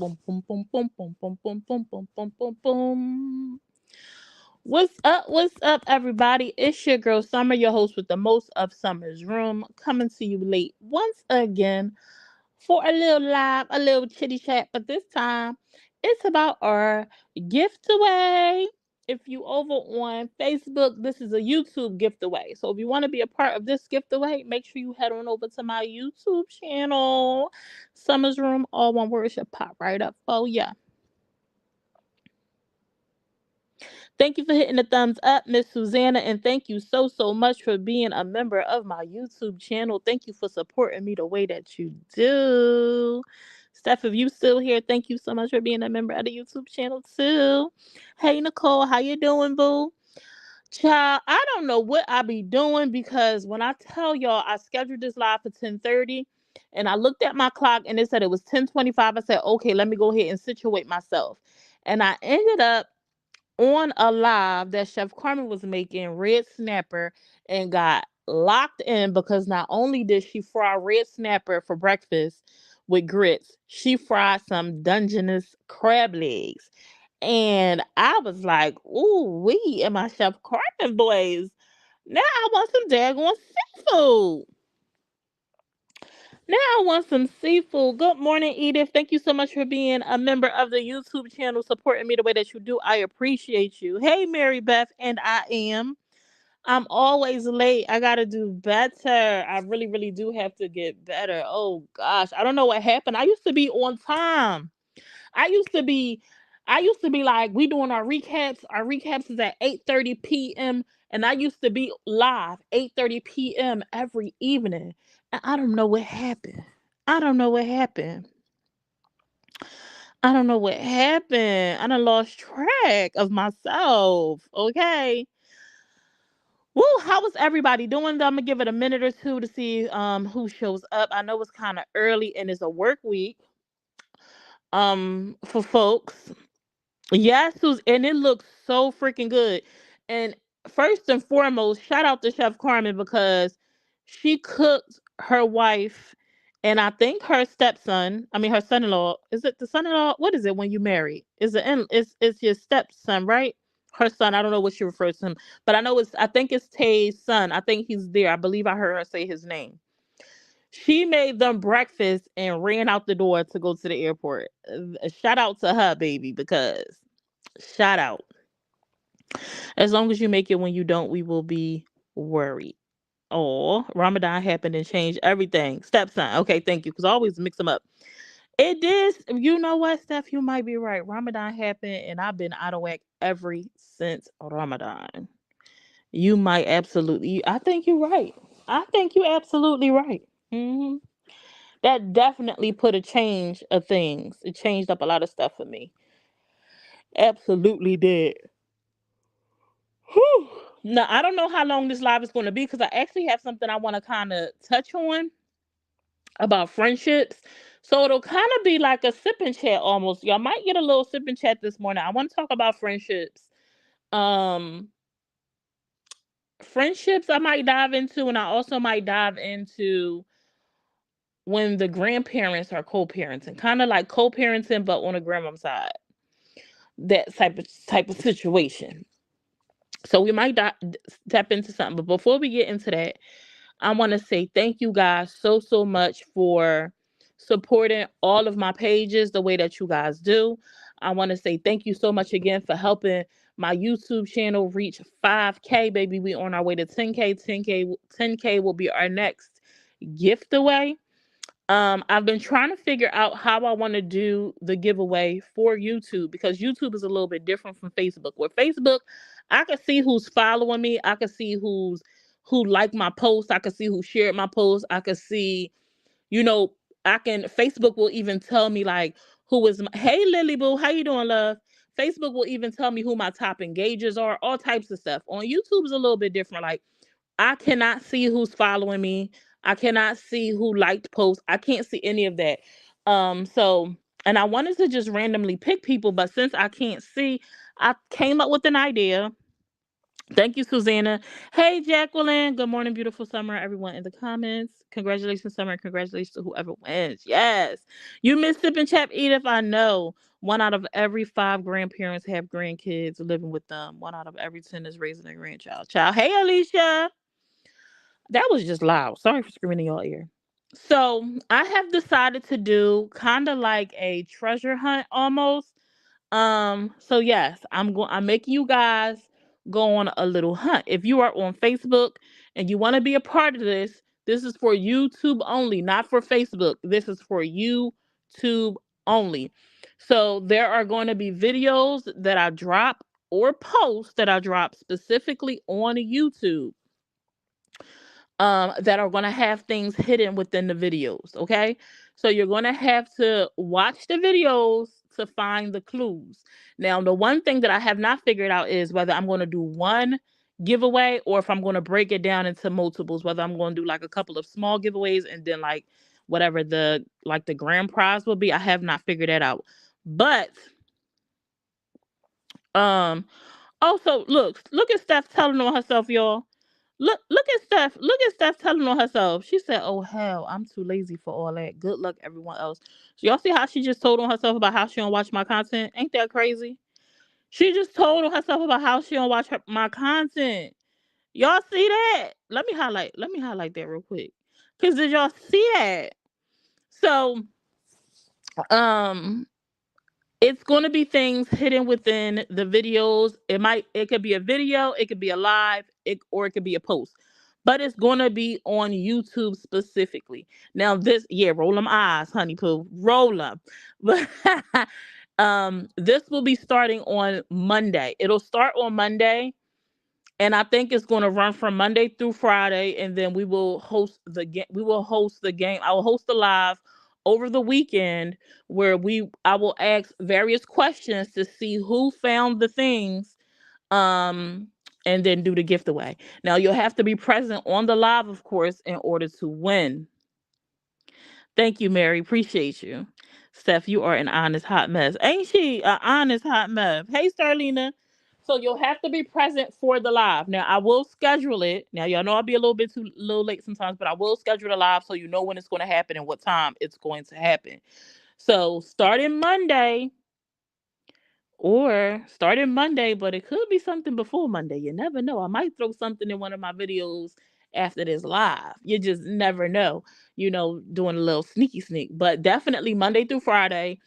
Boom, boom, boom, boom, boom, boom, boom, boom, boom, boom, boom, boom. What's up? What's up, everybody? It's your girl Summer, your host with the most of Summer's Room, coming to you late once again for a little live, a little chitty chat. But this time, it's about our gift away. If you over on Facebook, this is a YouTube gift away. So if you want to be a part of this gift away, make sure you head on over to my YouTube channel. Summer's Room, all one word, should pop right up. Oh yeah. Thank you for hitting the thumbs up, Miss Susanna, and thank you so much for being a member of my YouTube channel. Thank you for supporting me the way that you do. Steph, if you still here, thank you so much for being a member of the YouTube channel too. Hey Nicole, how you doing, boo? Child, I don't know what I be doing because when I tell y'all I scheduled this live for 10:30 and I looked at my clock and it said it was 10:25. I said, okay, let me go ahead and situate myself. And I ended up on a live that Chef Carmen was making red snapper and got locked in because not only did she fry red snapper for breakfast with grits, she fried some Dungeness crab legs. And I was like, ooh, we and my Chef Carmen boys. Now I want some daggone seafood. Now I want some seafood. Good morning, Edith. Thank you so much for being a member of the YouTube channel, supporting me the way that you do. I appreciate you. Hey, Mary Beth, and I am. I'm always late. I gotta do better. I really do have to get better. Oh gosh, I don't know what happened. I used to be on time. I used to be, I used to be like, we doing our recaps. Our recaps is at 8:30 p.m. and I used to be live 8:30 p.m. every evening. And I don't know what happened. I don't know what happened. I don't know what happened. I done lost track of myself. Okay. Woo, how was everybody doing? I'm gonna give it a minute or two to see who shows up. I know it's kind of early and it's a work week for folks. Yes, and it looks so freaking good. And first and foremost, shout out to Chef Carmen because she cooked her wife and I think her stepson. I mean, her son-in-law. Is it the son-in-law? What is it when you marry? Is it it's your stepson, right? Her son. I don't know what she refers to him, but I know it's. I think it's Tay's son. I think he's there. I believe I heard her say his name. She made them breakfast and ran out the door to go to the airport. Shout out to her, baby, because shout out. As long as you make it when you don't, we will be worried. Oh, Ramadan happened and changed everything. Stepson. Okay, thank you. Because I always mix them up. It did. You know what, Steph? You might be right. Ramadan happened and I've been out of whack ever since Ramadan. You might absolutely. I think you're right. I think you're absolutely right. hmm That definitely put a change of things. It changed up a lot of stuff for me. Absolutely did. Whew. Now, I don't know how long this live is going to be because I actually have something I want to kind of touch on about friendships. So it'll kind of be like a sipping chat almost. Y'all might get a little sipping chat this morning. I want to talk about friendships. Um, Friendships I might dive into, and I also might dive into when the grandparents are co-parenting, kind of like co-parenting, but on a grandma's side. That type of situation. So we might tap into something. But before we get into that, I want to say thank you guys so much for supporting all of my pages the way that you guys do. I want to say thank you so much again for helping my YouTube channel reach 5K, baby. We on our way to 10K. 10K will be our next gift away. I've been trying to figure out how I want to do the giveaway for YouTube because YouTube is a little bit different from Facebook. With Facebook, I can see who's following me. I can see who liked my post. I can see who shared my post. I can see, you know, Facebook will even tell me like who is hey Lily Boo, how you doing, love? Facebook will even tell me who my top engagers are, all types of stuff. On YouTube is a little bit different. Like I cannot see who's following me. I cannot see who liked posts. I can't see any of that. So and I wanted to just randomly pick people, but since I can't see, I came up with an idea Thank you, Susanna. Hey, Jacqueline. Good morning, beautiful summer. Everyone in the comments. Congratulations, summer. Congratulations to whoever wins. Yes. You miss Sip and Chap Edith. I know. 1 out of every 5 grandparents have grandkids living with them. 1 out of every 10 is raising a grandchild. Child. Hey, Alicia. That was just loud. Sorry for screaming in your ear. So I have decided to do kind of like a treasure hunt almost. So yes, I'm making you guys go on a little hunt. If you are on Facebook and you want to be a part of this is for YouTube only, not for Facebook. This is for YouTube only. So there are going to be videos that I drop or posts that I drop specifically on YouTube that are going to have things hidden within the videos. Okay. So you're going to have to watch the videos to find the clues. Now, the one thing that I have not figured out is whether I'm going to do one giveaway or if I'm going to break it down into multiples, whether I'm going to do like a couple of small giveaways and then like whatever the grand prize will be. I have not figured that out. But, um, also look at Steph telling on herself, y'all. Look at Steph. Look at Steph telling on herself. She said, "Oh hell, I'm too lazy for all that. Good luck, everyone else." So y'all see how she just told on herself about how she don't watch my content? Ain't that crazy? She just told on herself about how she don't watch my content. Y'all see that? Let me highlight. Let me highlight that real quick. Cause did y'all see that? So, um, it's going to be things hidden within the videos. It could be a video, it could be a live, or it could be a post. But it's going to be on YouTube specifically. Now this, yeah, roll them eyes, honey poo. Roll them. But this will be starting on Monday. It'll start on Monday and I think it's going to run from Monday through Friday, and then we will host the game. We will host the game. I will host the live over the weekend where I will ask various questions to see who found the things, um, and then do the gift away. Now you'll have to be present on the live, of course, in order to win. Thank you, Mary. Appreciate you. Steph, you are an honest hot mess. Ain't she? An honest hot mess. Hey, Starlina. So you'll have to be present for the live. Now I will schedule it. Now y'all know I'll be a little late sometimes, but I will schedule the live so you know when it's going to happen and what time it's going to happen. So starting Monday, but it could be something before Monday. You never know. I might throw something in one of my videos after this live. You just never know. Doing a little sneaky sneak, but definitely Monday through Friday.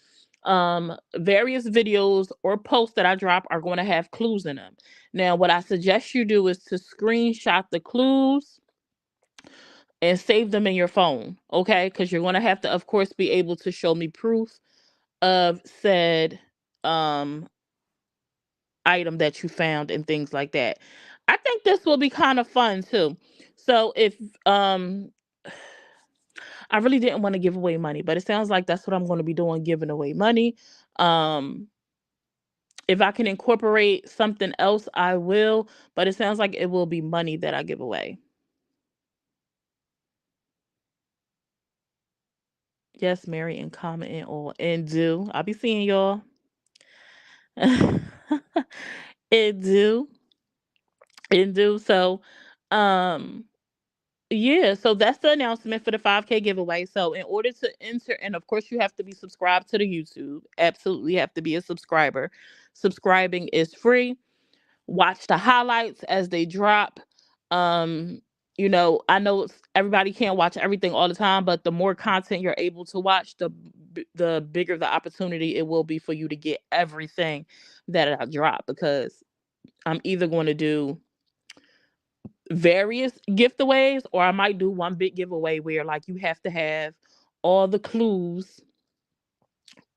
Various videos or posts that I drop are going to have clues in them. Now, what I suggest you do is to screenshot the clues and save them in your phone, okay? Because you're going to have to, of course, be able to show me proof of said um item that you found and things like that. I think this will be kind of fun too. So if I really didn't want to give away money, but it sounds like that's what I'm going to be doing, giving away money. Um if I can incorporate something else, I will, but it sounds like it will be money that I give away. Yes, Mary, and comment and all and do. I'll be seeing y'all. And do and do. So um yeah, so that's the announcement for the 5K giveaway. So in order to enter, and of course you have to be subscribed to the YouTube. Absolutely have to be a subscriber. Subscribing is free. Watch the highlights as they drop. Um, I know everybody can't watch everything all the time, but the more content you're able to watch, the bigger the opportunity it will be for you to get everything that I drop because I'm either going to do various giveaways or I might do one big giveaway where like all the clues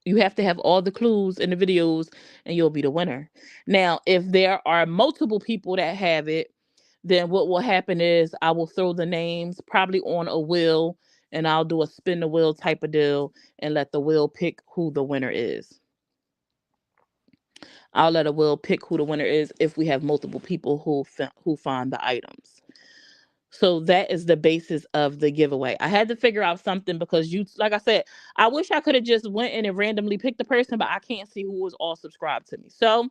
you have to have all the clues in the videos and you'll be the winner. Now, if there are multiple people that have it, then what will happen is I will throw the names probably on a wheel and I'll do a spin the wheel type of deal and let the wheel pick who the winner is. I'll let a wheel pick who the winner is if we have multiple people who find the items. So that is the basis of the giveaway. I had to figure out something because like I said, I wish I could have just went in and randomly picked the person, but I can't see who was all subscribed to me. So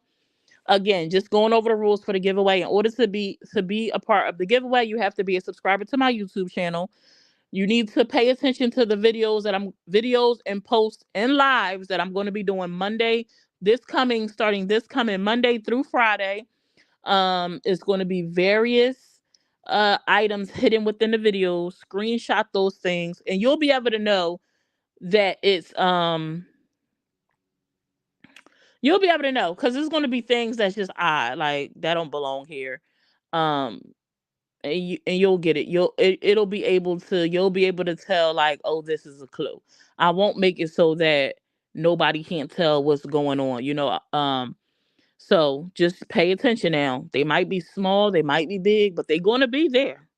Again, just going over the rules for the giveaway. In order to be a part of the giveaway, you have to be a subscriber to my YouTube channel. You need to pay attention to the videos and posts and lives that I'm going to be doing starting this coming Monday through Friday. It's going to be various items hidden within the videos. Screenshot those things, and you'll be able to know that you'll be able to know because there's going to be things that's just odd, like that don't belong here. Um, and you'll get it. You'll be able to tell like, oh, this is a clue. I won't make it so that nobody can't tell what's going on. So just pay attention now. They might be small, they might be big, but they're gonna be there.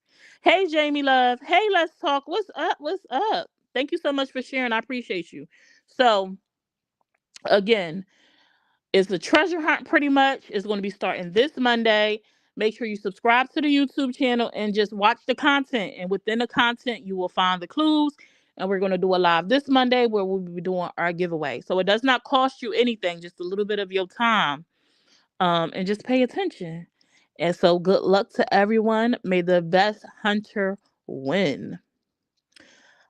Hey Jamie Love. Hey, let's talk. What's up? What's up? Thank you so much for sharing. I appreciate you. So again, it's the treasure hunt pretty much. It's going to be starting this Monday. Make sure you subscribe to the YouTube channel and just watch the content. And within the content, you will find the clues. And we're going to do a live this Monday where we'll be doing our giveaway. So it does not cost you anything, just a little bit of your time. And just pay attention. And so good luck to everyone. May the best hunter win.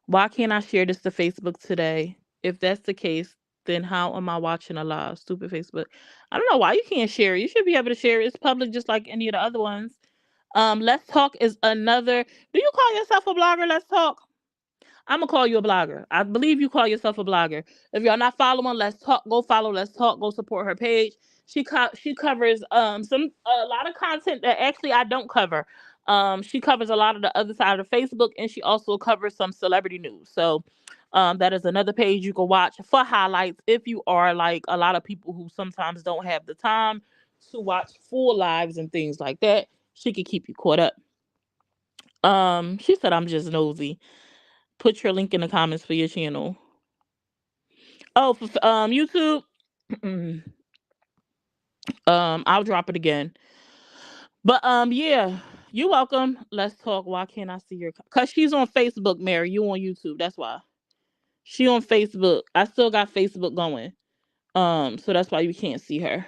Why can't I share this to Facebook today? If that's the case, then how am I watching a live? Stupid Facebook. I don't know why you can't share it. You should be able to share it. It's public just like any of the other ones. Let's Talk is another. Do you call yourself a blogger? Let's Talk. I'm gonna call you a blogger. I believe you call yourself a blogger. If y'all not following Let's Talk, go follow Let's Talk. Go support her page. She covers a lot of content that actually I don't cover. She covers a lot of the other side of Facebook, and she also covers some celebrity news. So that is another page you can watch for highlights if you are like a lot of people who sometimes don't have the time to watch full lives and things like that. She can keep you caught up. She said I'm just nosy. Put your link in the comments for your channel. Oh, for YouTube. I'll drop it again. But yeah, you're welcome. Let's talk. Why can't I see your? Cause she's on Facebook, Mary. You on YouTube? That's why. She on Facebook. I still got Facebook going. So that's why you can't see her.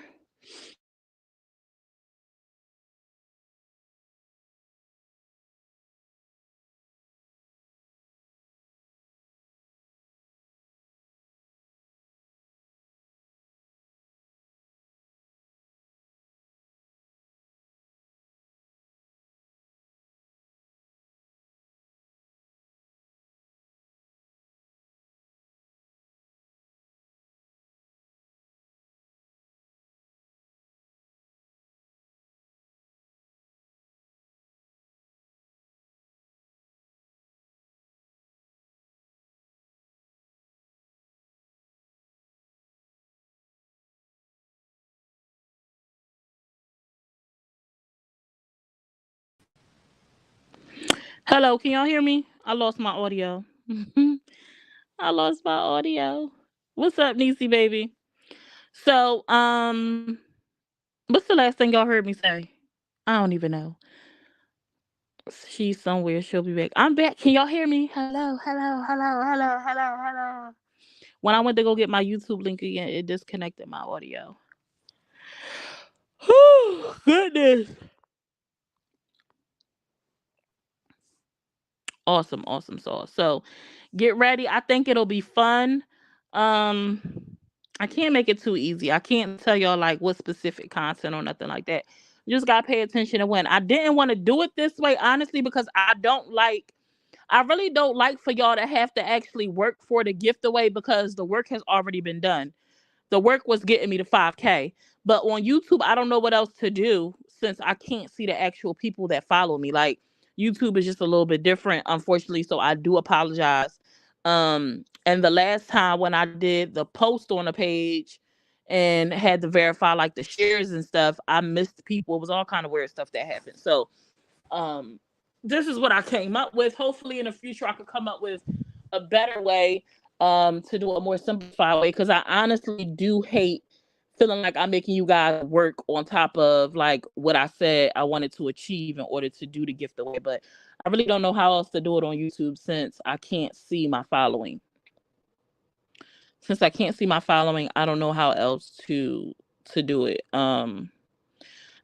Hello, can y'all hear me? I lost my audio. I lost my audio. What's up, Niecy baby? So, what's the last thing y'all heard me say? I don't even know. She's somewhere. She'll be back. I'm back. Can y'all hear me? Hello, hello, hello, hello, hello, hello. When I went to go get my YouTube link again, it disconnected my audio. Whew, goodness. Awesome, awesome sauce. So get ready. I think it'll be fun. Um, I can't make it too easy. I can't tell y'all like what specific content or nothing like that. You just gotta pay attention to when. I didn't want to do it this way, honestly, because I really don't like for y'all to have to actually work for the giveaway because the work has already been done. The work was getting me to 5K. But on YouTube, I don't know what else to do since I can't see the actual people that follow me. Like YouTube is just a little bit different, unfortunately. So I do apologize. And the last time when I did the post on the page and had to verify like the shares and stuff, I missed people. It was all kind of weird stuff that happened. So um this is what I came up with. Hopefully in the future I could come up with a better way to do a more simplified way because I honestly do hate feeling like I'm making you guys work on top of like what I said I wanted to achieve in order to do the gift away. But I really don't know how else to do it on YouTube since I can't see my following. Since I can't see my following, I don't know how else to do it.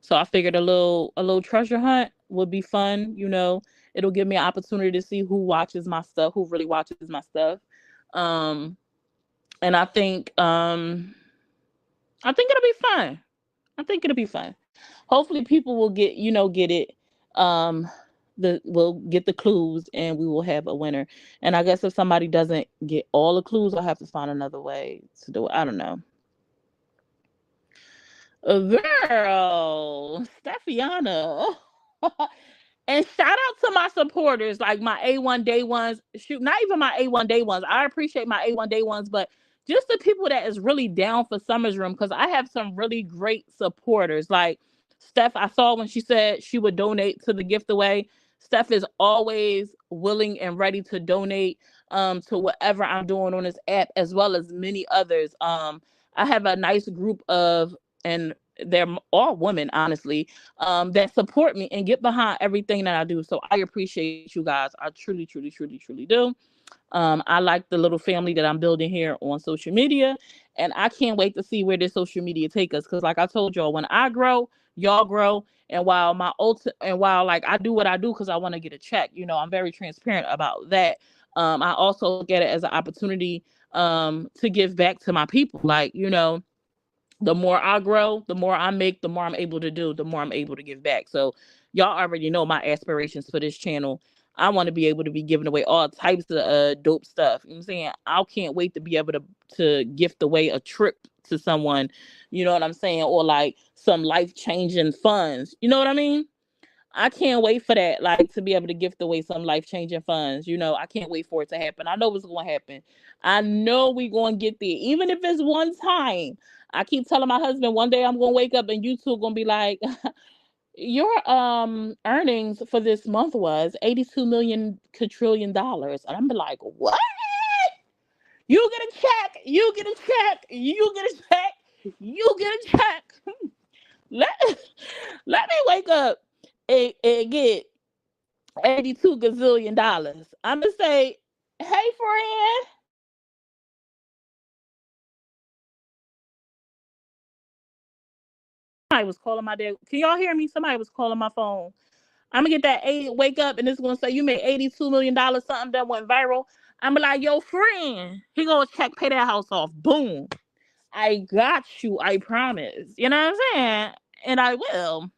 So I figured a little treasure hunt would be fun. It'll give me an opportunity to see who watches my stuff, who really watches my stuff. Um, and I think it'll be fun. I think it'll be fun. Hopefully people will get it. Um will get the clues and we will have a winner. And I guess if somebody doesn't get all the clues, I'll have to find another way to do it. I don't know. Girl, Steffiana. And shout out to my supporters, like my A1 day ones. Shoot, not even my A1 day ones. I appreciate my A1 day ones, but just the people that is really down for Summer's Room, because I have some really great supporters. Like Steph, I saw when she said she would donate to the gift away. Steph is always willing and ready to donate to whatever I'm doing on this app, as well as many others. I have a nice group of, and they're all women, honestly, that support me and get behind everything that I do. So I appreciate you guys. I truly, truly, truly, truly do. I like the little family that I'm building here on social media, and I can't wait to see where this social media take us. Because, like I told y'all, when I grow, y'all grow. And while like I do what I do because I want to get a check, I'm very transparent about that. I also look at it as an opportunity to give back to my people. Like, the more I grow, the more I make, the more I'm able to do, the more I'm able to give back. So y'all already know my aspirations for this channel. I want to be able to be giving away all types of dope stuff. You know what I'm saying? I can't wait to be able to gift away a trip to someone, you know what I'm saying? Or like some life-changing funds. You know what I mean? I can't wait for that, like to be able to gift away some life changing funds. I can't wait for it to happen. I know it's going to happen. I know we're going to get there, even if it's one time. I keep telling my husband one day I'm going to wake up and YouTube going to be like, your earnings for this month was 82 million quadrillion dollars, and I'm be like, what? You get a check. You get a check. You get a check. You get a check. let Let me wake up and get $82 gazillion. I'm gonna say, hey friend. I was calling my dad. Can y'all hear me? Somebody was calling my phone. I'm gonna get that wake up and it's gonna say you made $82 million, something that went viral. I'm gonna be like, yo, friend, he gonna pay that house off. Boom. I got you, I promise. You know what I'm saying? And I will.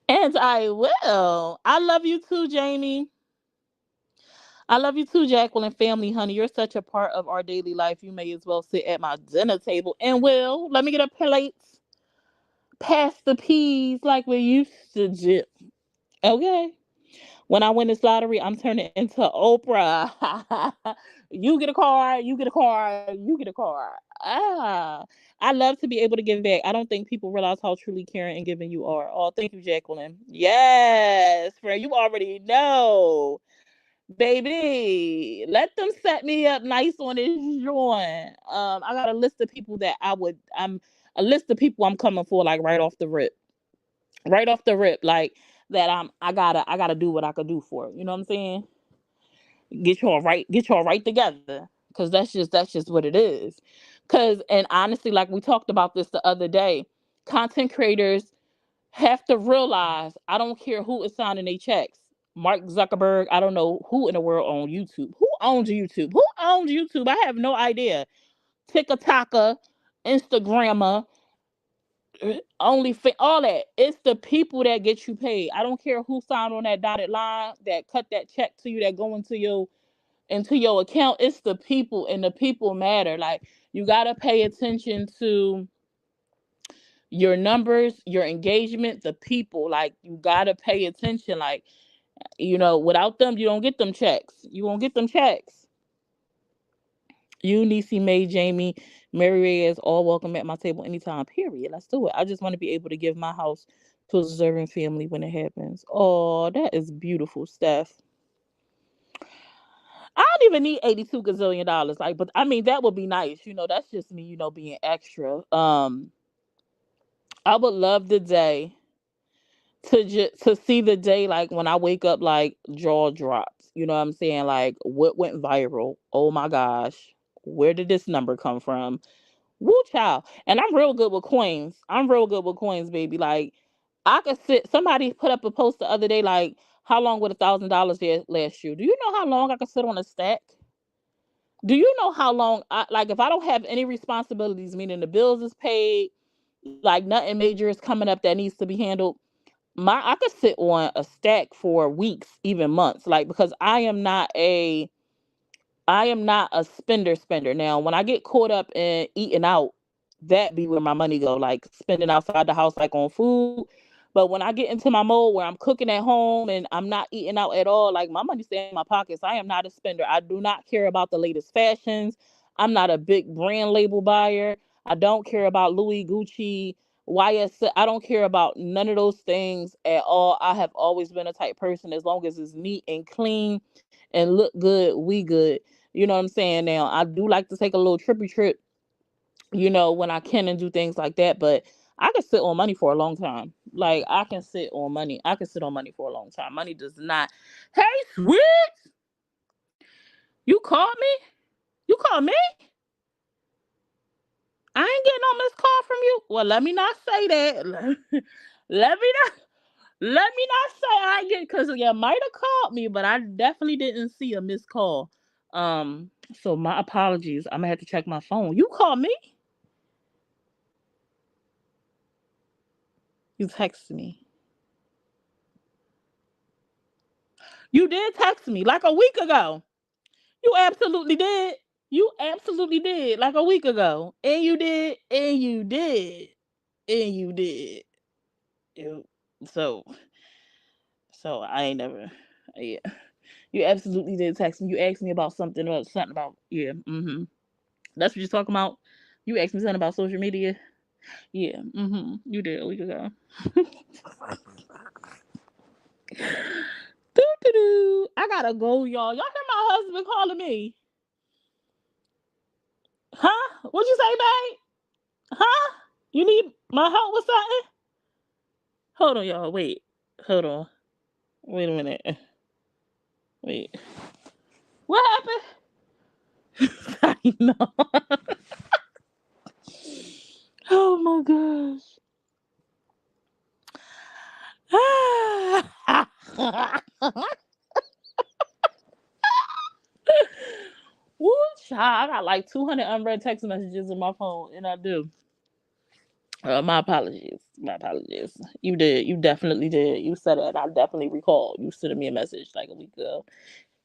And I will. I love you too, Jamie. I love you too, Jacqueline. Family, honey. You're such a part of our daily life. You may as well sit at my dinner table. And Will, let me get a plate. Pass the peas like we used to do. Okay. When I win this lottery, I'm turning into Oprah. You get a car, you get a car, you get a car. I love to be able to give back. I don't think people realize how truly caring and giving you are. Oh, thank you, Jacqueline. Yes, friend, you already know. Baby, let them set me up nice on this joint. I got a list of people that I'm a list of people I'm coming for, like right off the rip. Right off the rip, like that I gotta do what I could do for it. You know what I'm saying? Get y'all right together. Cause that's just what it is. And honestly, like we talked about this the other day, content creators have to realize I don't care who is signing their checks. Mark Zuckerberg, I don't know who in the world owns YouTube. Who owns YouTube? Who owns YouTube? I have no idea. TikToker, Instagrammer, all that. It's the people that get you paid. I don't care who signed on that dotted line that cut that check to you that go into your account. It's the people, and the people matter. Like, you gotta pay attention to your numbers, your engagement, the people. Like, you gotta pay attention. Like, without them, you don't get them checks. You won't get them checks. You, Nisi, May, Jamie, Mary Reyes, all welcome at my table anytime. Period. Let's do it. I just want to be able to give my house to a deserving family when it happens. Oh, that is beautiful, Steph. I don't even need $82 gazillion. Like, but I mean, that would be nice. That's just me. Being extra. I would love the day to see the day, like when I wake up, like jaw drops. You know what I'm saying? Like, what went viral? Oh my gosh, where did this number come from? Woo child. And I'm real good with coins. I'm real good with coins, baby. Like I could sit somebody put up a post the other day like how long would $1,000 last you? Do you know how long I could sit on a stack? Do you know how long I like if I don't have any responsibilities, meaning the bills is paid, like nothing major is coming up that needs to be handled, I could sit on a stack for weeks, even months. Like because I am not a spender. Now, when I get caught up in eating out, that be where my money go, like spending outside the house, like on food. But when I get into my mode where I'm cooking at home and I'm not eating out at all, like my money stay in my pockets. I am not a spender. I do not care about the latest fashions. I'm not a big brand label buyer. I don't care about Louis, Gucci, YS. I don't care about none of those things at all. I have always been a type person as long as it's neat and clean and look good, we good. You know what I'm saying? Now, I do like to take a little trippy trip, when I can and do things like that, but I can sit on money for a long time. Like I can sit on money. I can sit on money for a long time. Money does not. Hey, sweet, you called me? You called me? I ain't getting no missed call from you. Well, let me not say that. Let me not. Let me not say I ain't get because you might have called me, but I definitely didn't see a missed call. So my apologies. I'm gonna have to check my phone. You called me? You texted me. You did text me like a week ago. You absolutely did. You absolutely did like a week ago. And you did. And you did. And you did. You, so so I ain't never yeah. You absolutely did text me. You asked me about something about yeah. That's what you're talking about. You asked me something about social media. Yeah. You did a week ago. Doo-doo-doo. I gotta go, y'all. Y'all hear my husband calling me? Huh? What you say, babe? Huh? You need my help with something? Hold on, y'all. Wait. Hold on. Wait a minute. Wait. What happened? I know. Oh my gosh. Woo, child. I got like 200 unread text messages in my phone, and I do. My apologies. My apologies. You did. You definitely did. You said it. I definitely recall. You sent me a message like a week ago.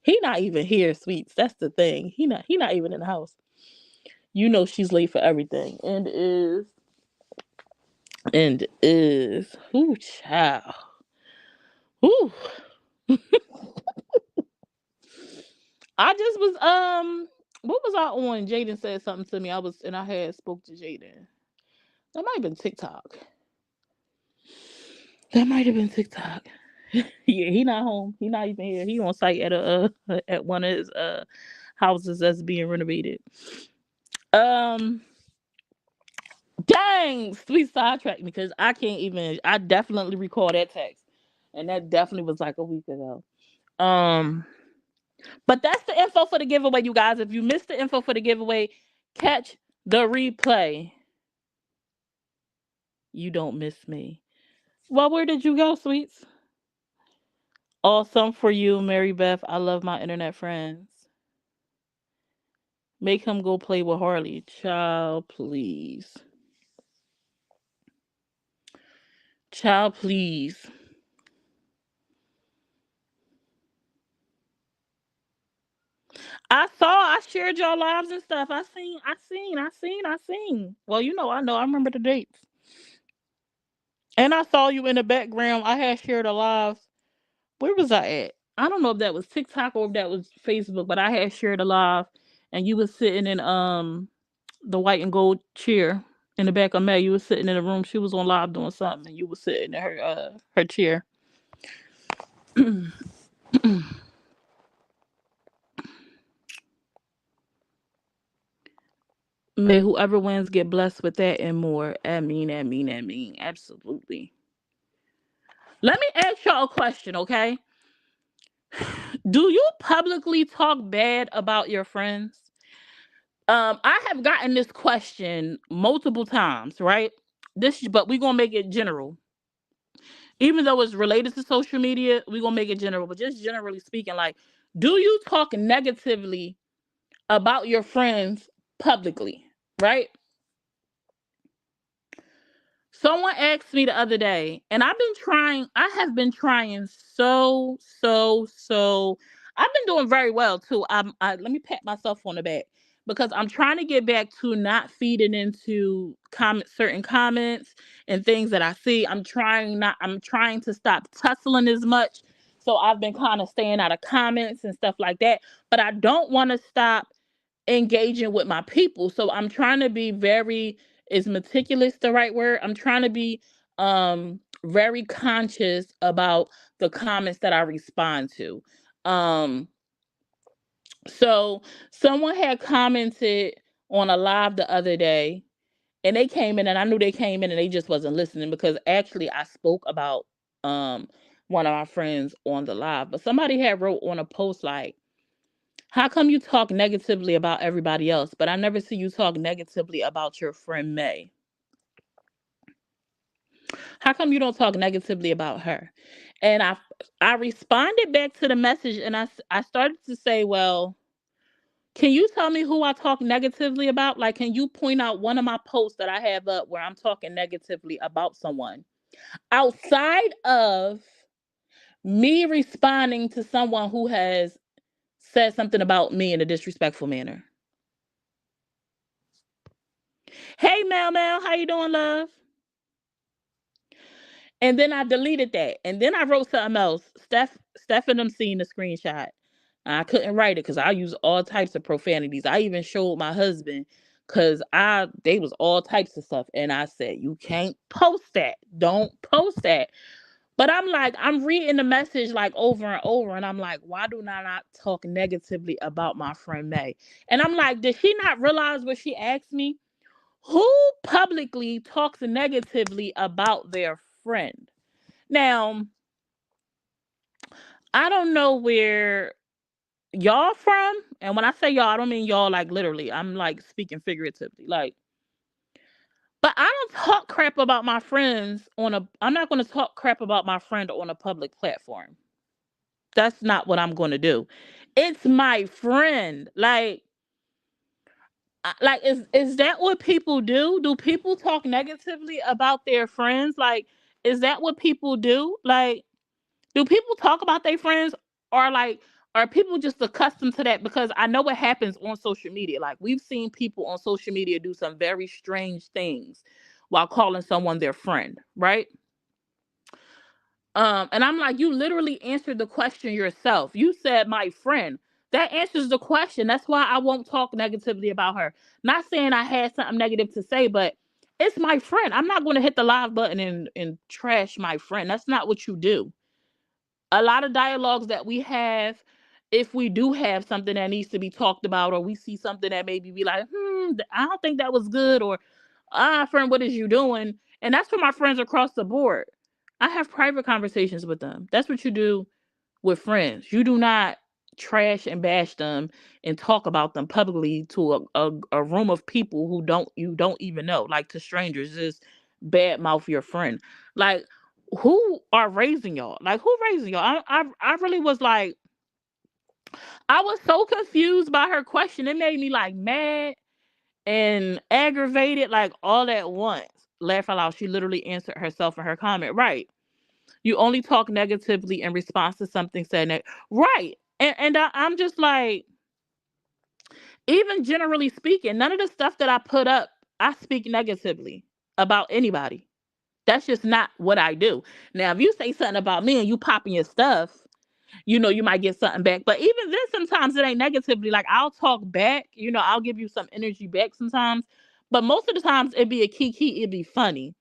He not even here, sweets. That's the thing. He not even in the house. You know she's late for everything. And is. Ooh, child. Ooh. I just was what was I on? Jaden said something to me. I had spoke to Jaden. That might have been TikTok. That might have been TikTok. Yeah, he not home. He not even here. He on site at a at one of his houses that's being renovated. Um, dang, sweet sidetrack me because I can't even. I definitely recall that text, and that definitely was like a week ago. Um, but that's the info for the giveaway, you guys. If you missed the info for the giveaway, catch the replay. You don't miss me. Well, where did you go, sweets? Awesome for you, Mary Beth. I love my internet friends. Make him go play with Harley. Child, please. Child, please. I shared y'all lives and stuff. I seen. Well, I know. I remember the dates. And I saw you in the background. I had shared a live. Where was I at? I don't know if that was TikTok or if that was Facebook, but I had shared a live and you was sitting in the white and gold chair in the back of May. You was sitting in the room. She was on live doing something and you was sitting in her chair. May whoever wins get blessed with that and more. I mean. Absolutely. Let me ask y'all a question, okay? Do you publicly talk bad about your friends? I have gotten this question multiple times, right? But we're gonna make it general. Even though it's related to social media, we're gonna make it general. But just generally speaking, like, do you talk negatively about your friends publicly? Right? Someone asked me the other day, and I have been trying so. I've been doing very well too. Let me pat myself on the back because I'm trying to get back to not feeding into certain comments and things that I see. I'm trying to stop tussling as much. So I've been kind of staying out of comments and stuff like that. But I don't want to stop engaging with my people. So I'm trying to be very, is meticulous the right word? I'm trying to be very conscious about the comments that I respond to. Um so someone had commented on a live the other day, and they came in and I knew they came in and they just wasn't listening because actually I spoke about um one of my friends on the live. But somebody had wrote on a post like, how come you talk negatively about everybody else, but I never see you talk negatively about your friend May? How come you don't talk negatively about her? And I responded back to the message and I started to say, well, can you tell me who I talk negatively about? Like, can you point out one of my posts that I have up where I'm talking negatively about someone outside of me responding to someone who has said something about me in a disrespectful manner? Hey, Mel, how you doing, love? And then I deleted that. And then I wrote something else. Steph and them seen the screenshot. I couldn't write it because I use all types of profanities. I even showed my husband because they was all types of stuff. And I said, you can't post that. Don't post that. But I'm like, I'm reading the message like over and over, and I'm like, why do I not talk negatively about my friend May? And I'm like, did she not realize what she asked me? Who publicly talks negatively about their friend? Now, I don't know where y'all from. And when I say y'all, I don't mean y'all like literally. I'm like speaking figuratively. Like, but I don't talk crap about my friends I'm not going to talk crap about my friend on a public platform. That's not what I'm going to do. It's my friend. Like, is that what people do? Do people talk negatively about their friends? Like, is that what people do? Like, do people talk about their friends, or like, are people just accustomed to that? Because I know what happens on social media. Like, we've seen people on social media do some very strange things while calling someone their friend, right? And I'm like, you literally answered the question yourself. You said my friend. That answers the question. That's why I won't talk negatively about her. Not saying I had something negative to say, but it's my friend. I'm not going to hit the live button and trash my friend. That's not what you do. A lot of dialogues that we have, if we do have something that needs to be talked about, or we see something that maybe be like, I don't think that was good, or friend, what is you doing? And that's for my friends across the board. I have private conversations with them. That's what you do with friends. You do not trash and bash them and talk about them publicly to a room of people who don't even know, like to strangers. Just bad mouth your friend. Like, who are raising y'all? Like, who raising y'all? I really was like, I was so confused by her question. It made me like mad and aggravated, like all at once. Laugh out loud. She literally answered herself in her comment. Right. You only talk negatively in response to something said. Right. I'm just like, even generally speaking, none of the stuff that I put up, I speak negatively about anybody. That's just not what I do. Now, if you say something about me and you popping your stuff, you might get something back. But even then, sometimes it ain't negatively. Like, I'll talk back, I'll give you some energy back sometimes. But most of the times it'd be a kiki, it'd be funny.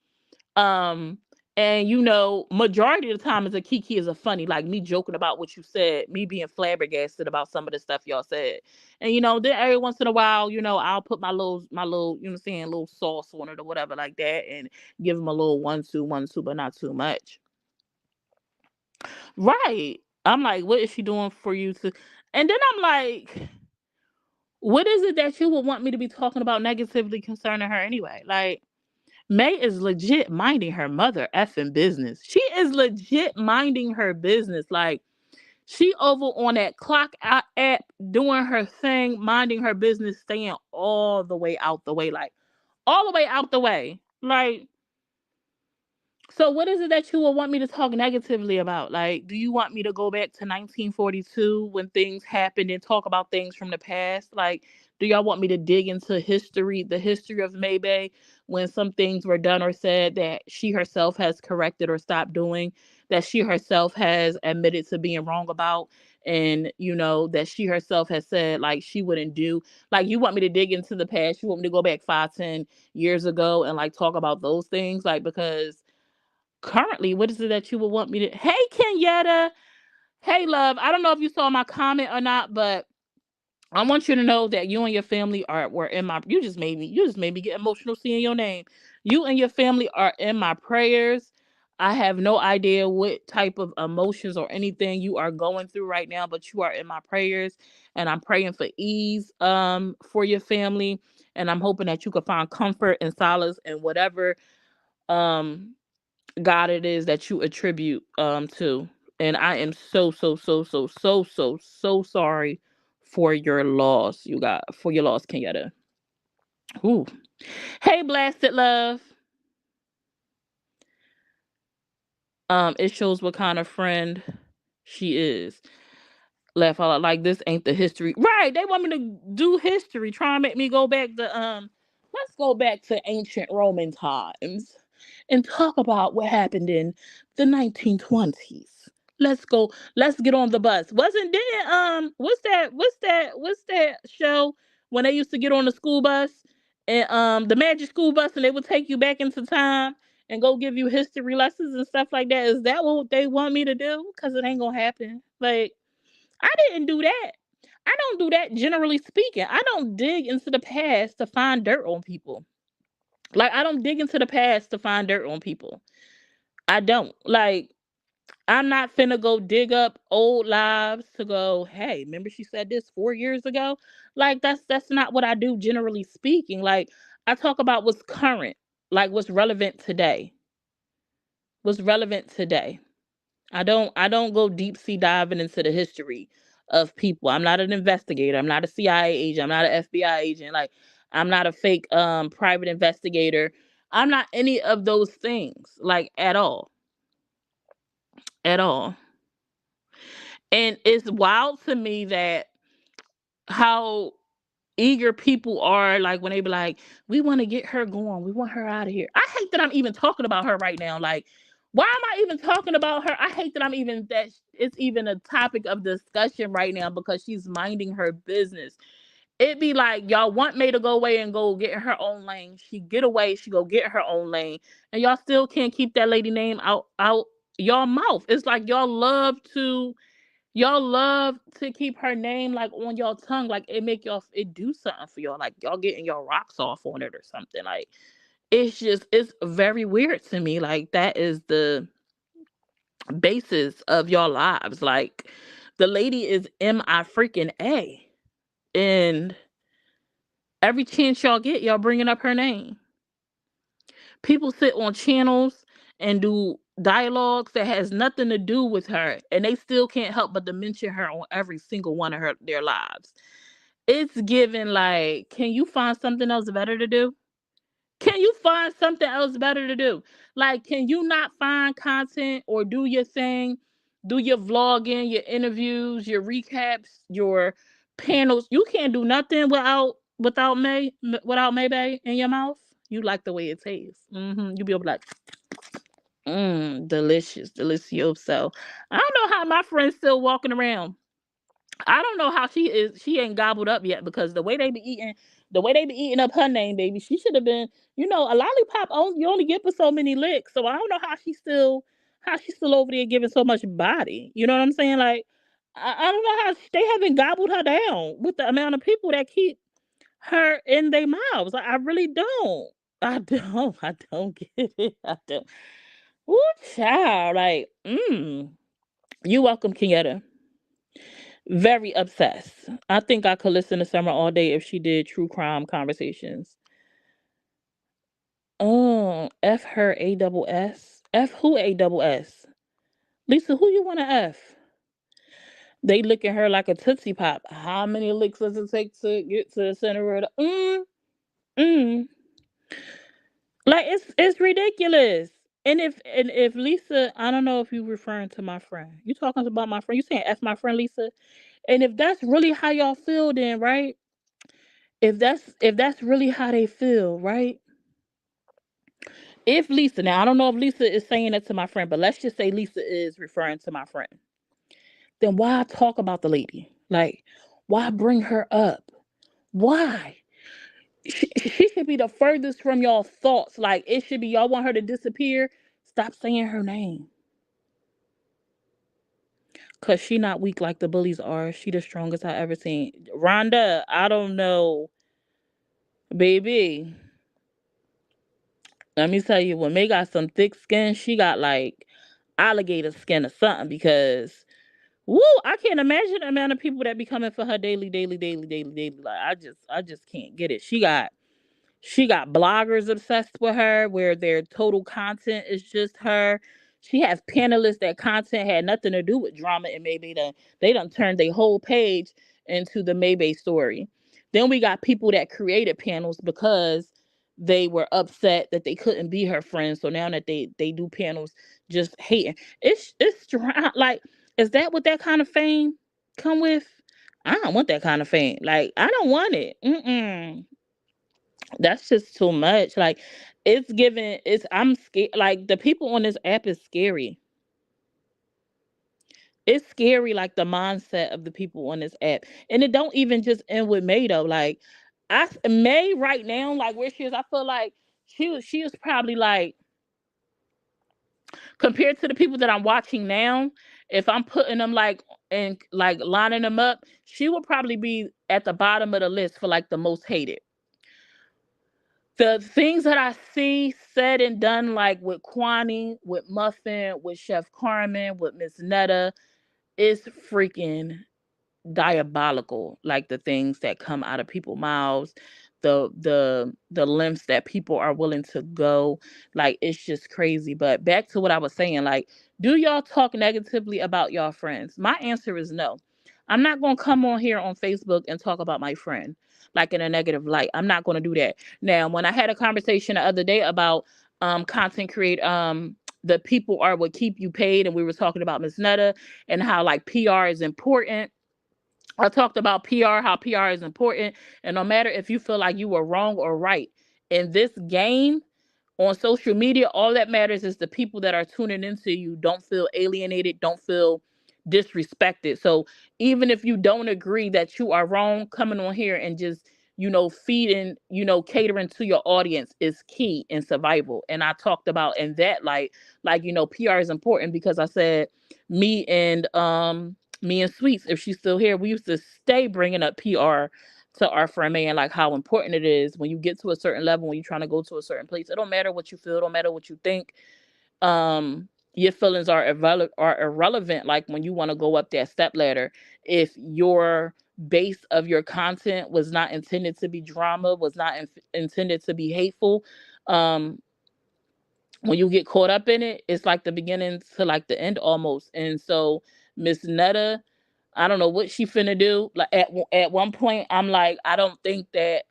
Um, and majority of the time is a kiki is a funny, like me joking about what you said, me being flabbergasted about some of the stuff y'all said. And then every once in a while, I'll put my little, what I'm saying, little sauce on it or whatever like that, and give them a little 1 2 1 2, but not too much. Right. I'm like, what is she doing for you to? And then I'm like, What is it that you would want me to be talking about negatively concerning her anyway? Like, May is legit minding her mother effing business. She is legit minding her business. Like, she over on that clock out app doing her thing, minding her business, staying all the way out the way, like all the way out the way. Like, so what is it that you would want me to talk negatively about? Like, do you want me to go back to 1942 when things happened and talk about things from the past? Like, do y'all want me to dig into history, the history of Maybay, when some things were done or said that she herself has corrected or stopped doing, that she herself has admitted to being wrong about, and that she herself has said like she wouldn't do? Like, you want me to dig into the past? You want me to go back 5, 10 years ago and like talk about those things? Like, because currently, what is it that you would want me to? Hey, Kenyetta. Hey, love. I don't know if you saw my comment or not, but I want you to know that you and your family were in my. You just made me get emotional seeing your name. You and your family are in my prayers. I have no idea what type of emotions or anything you are going through right now, but you are in my prayers, and I'm praying for ease for your family, and I'm hoping that you can find comfort and solace in whatever um God it is that you attribute to. And I am so so so so so so so sorry for your loss, you got for your loss, Kenyatta. Ooh. Hey, blasted love. It shows what kind of friend she is. Laugh out loud, like this ain't the history. Right. They want me to do history, try and make me go back to let's go back to ancient Roman times and talk about what happened in the 1920s. Let's get on the bus. Wasn't there what's that show when they used to get on the school bus and the magic school bus, and they would take you back into time and go give you history lessons and stuff like that? Is that what they want me to do? Because it ain't gonna happen. Like, I didn't do that. I don't do that, generally speaking. I don't dig into the past to find dirt on people. Like, I don't dig into the past to find dirt on people. I don't. Like, I'm not finna go dig up old lives to go, hey, remember she said this 4 years ago? Like, that's not what I do, generally speaking. Like, I talk about what's current, like what's relevant today. What's relevant today. I don't go deep sea diving into the history of people. I'm not an investigator. I'm not a CIA agent. I'm not an FBI agent. Like, I'm not a fake private investigator. I'm not any of those things, like, at all. At all. And it's wild to me that how eager people are, like, when they be like, we want to get her going, we want her out of here. I hate that I'm even talking about her right now. Like, why am I even talking about her? I hate that it's even a topic of discussion right now, because she's minding her business. It be like, y'all want May to go away and go get her own lane. She get away, she go get her own lane, and y'all still can't keep that lady name out y'all mouth. It's like y'all love to keep her name like on y'all tongue, like it do something for y'all, like y'all getting your rocks off on it or something. Like, it's very weird to me. Like, that is the basis of y'all lives. Like, the lady is MI freaking A, and every chance y'all get, y'all bringing up her name. People sit on channels and do dialogues that has nothing to do with her, and they still can't help but to mention her on every single one of their lives. It's given like, can you find something else better to do? Can you find something else better to do? Like, can you not find content or do your thing? Do your vlogging, your interviews, your recaps, your panels. You can't do nothing without Maybay in your mouth. You like the way it tastes. You be able to, like, delicious, delicioso. I don't know how my friend's still walking around. I don't know how she is. She ain't gobbled up yet, because the way they be eating up her name, baby. She should have been, a lollipop. You only get for so many licks. So I don't know how she's still over there giving so much body. You know what I'm saying? Like, I don't know how they haven't gobbled her down with the amount of people that keep her in their mouths. Like, I really don't. I don't. I don't get it. I don't. Ooh, child. Like, you welcome, Kenyatta. Very obsessed. I think I could listen to Summer all day if she did true crime conversations. Oh, F her A double S. F who A double S? Lisa, who you want to F? They licking her like a Tootsie Pop. How many licks does it take to get to the center of the mm? Like it's ridiculous. And if Lisa, I don't know if you referring to my friend. You talking about my friend. You saying F my friend Lisa? And if that's really how y'all feel, then right? If that's really how they feel, right? If Lisa, now I don't know if Lisa is saying that to my friend, but let's just say Lisa is referring to my friend. Then why talk about the lady? Like, why bring her up? Why? She should be the furthest from y'all thoughts. Like, it should be y'all want her to disappear. Stop saying her name. Cause she not weak like the bullies are. She the strongest I ever seen. Rhonda, I don't know, baby. Let me tell you, when May got some thick skin, she got like alligator skin or something. Because woo, I can't imagine the amount of people that be coming for her daily, daily, daily, daily, daily. Like I just can't get it. She got bloggers obsessed with her where their total content is just her. She has panelists that content had nothing to do with drama, and maybe they done turned their whole page into the Maybay story. Then we got people that created panels because they were upset that they couldn't be her friends. So now that they do panels just hating. Like, is that what that kind of fame come with? I don't want that kind of fame. Like, I don't want it. Mm-mm. That's just too much. Like, I'm scared. Like, the people on this app is scary. It's scary, like the mindset of the people on this app. And it don't even just end with May though. Like, May right now, like where she is, I feel like she was probably like, compared to the people that I'm watching now, if I'm putting them like and like lining them up, she would probably be at the bottom of the list for like the most hated. The things that I see said and done, like with Kwani, with Muffin, with Chef Carmen, with Miss Netta, is freaking diabolical. Like the things that come out of people's mouths, the lengths that people are willing to go, like it's just crazy. But back to what I was saying, like, do y'all talk negatively about y'all friends? My answer is no. I'm not gonna come on here on Facebook and talk about my friend like in a negative light. I'm not gonna do that. Now, when I had a conversation the other day about content create the people are what keep you paid, and we were talking about Miss Netta and how like PR is important. I talked about PR, how PR is important. And no matter if you feel like you were wrong or right in this game, on social media, all that matters is the people that are tuning into you don't feel alienated, don't feel disrespected. So even if you don't agree that you are wrong, coming on here and just, feeding, catering to your audience is key in survival. And I talked about in that like, PR is important because I said me and Sweets, if she's still here, we used to stay bringing up PR to our friend May, and like how important it is when you get to a certain level, when you're trying to go to a certain place. It don't matter what you feel, it don't matter what you think. Your feelings are irrelevant. Like when you want to go up that step ladder, if your base of your content was not intended to be drama, was not intended to be hateful, um, when you get caught up in it, it's like the beginning to like the end almost. And so Miss Netta, I don't know what she finna do. Like at one point, I'm like, I don't think that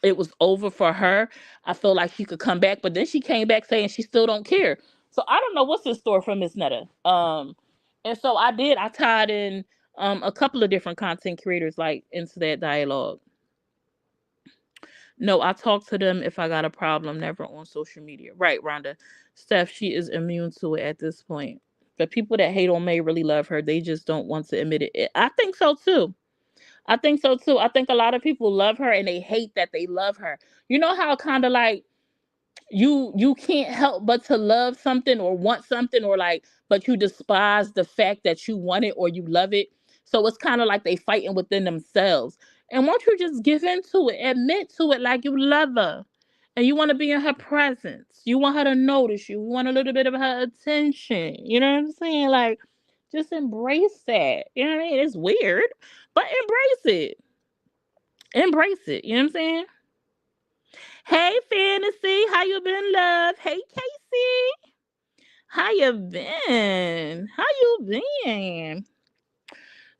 it was over for her. I feel like she could come back, but then she came back saying she still don't care. So I don't know what's in store for Miss Netta. And so I tied in a couple of different content creators like into that dialogue. No, I talk to them if I got a problem, never on social media. Right, Rhonda. Steph, she is immune to it at this point. The people that hate on May really love her. They just don't want to admit it. I think so too. I think so too. I think a lot of people love her and they hate that they love her. You know how kind of like you can't help but to love something or want something, or like, but you despise the fact that you want it or you love it. So it's kind of like they fighting within themselves. And won't you just give into it, admit to it, like you love her and you want to be in her presence, you want her to notice you, want a little bit of her attention, you know what I'm saying? Like, Just embrace that. You know what I mean? It's weird, but embrace it. Embrace it. You know what I'm saying? Hey, Fantasy, how you been, love? Hey, Casey, how you been? How you been?